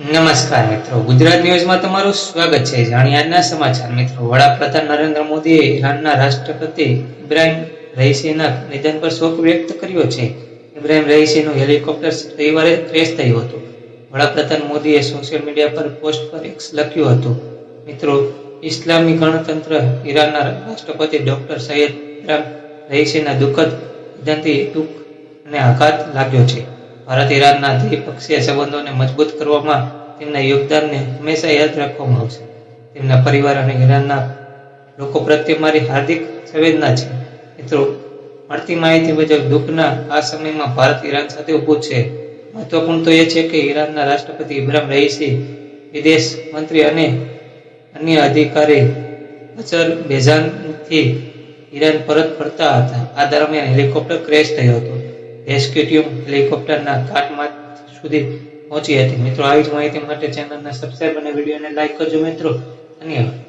નમસ્કાર મિત્રો, ગુજરાત ન્યૂઝમાં તમારું સ્વાગત છે. જાણીએ આજના સમાચાર. મિત્રો, વડાપ્રધાન નરેન્દ્ર મોદીએ ઈરાનના રાષ્ટ્રપતિ ઇબ્રાહિમ રઈસીના નિધન પર શોક વ્યક્ત કર્યો છે. ઇબ્રાહિમ રઈસીનું હેલિકોપ્ટર રવિવારે ક્રેશ થયું હતું. વડાપ્રધાન મોદીએ સોશિયલ મીડિયા પર પોસ્ટ પર લખ્યું હતું. મિત્રો, ઇસ્લામી ગણતંત્ર ઈરાનના રાષ્ટ્રપતિ ડોક્ટર સૈયદ ઇબ્રાહિમ રઈસીના દુઃખદ નિધનથી દુઃખ અને આઘાત લાગ્યો છે. ભારત ઈરાનના દ્વિપક્ષીય સંબંધોને મજબૂત કરવામાં તેમના યોગદાનને હંમેશા યાદ રાખવામાં આવશે. તેમના પરિવાર અને ઈરાનના લોકો પ્રત્યે મારી હાર્દિક સંવેદના છે. મિત્રો, મળતી માહિતી મુજબ દુઃખના આ સમયમાં ભારત ઈરાન સાથે ઊભું છે. મહત્વપૂર્ણ તો એ છે કે ઈરાનના રાષ્ટ્રપતિ ઇબ્રાહિમ રઈસી, વિદેશ મંત્રી અને અન્ય અધિકારી અઝરબૈજાનથી ઈરાન પરત ફરતા હતા. આ દરમિયાન હેલિકોપ્ટર ક્રેશ થયું હતું. રેસ્ક્યુ ટીમ હેલિકોપ્ટરના કાટમાળ સુધી પહોંચી હતી. મિત્રો, આવી જ માહિતી માટે ચેનલને સબસ્ક્રાઇબ અને વિડીયોને લાઈક કરજો. મિત્રો, ધન્યવાદ.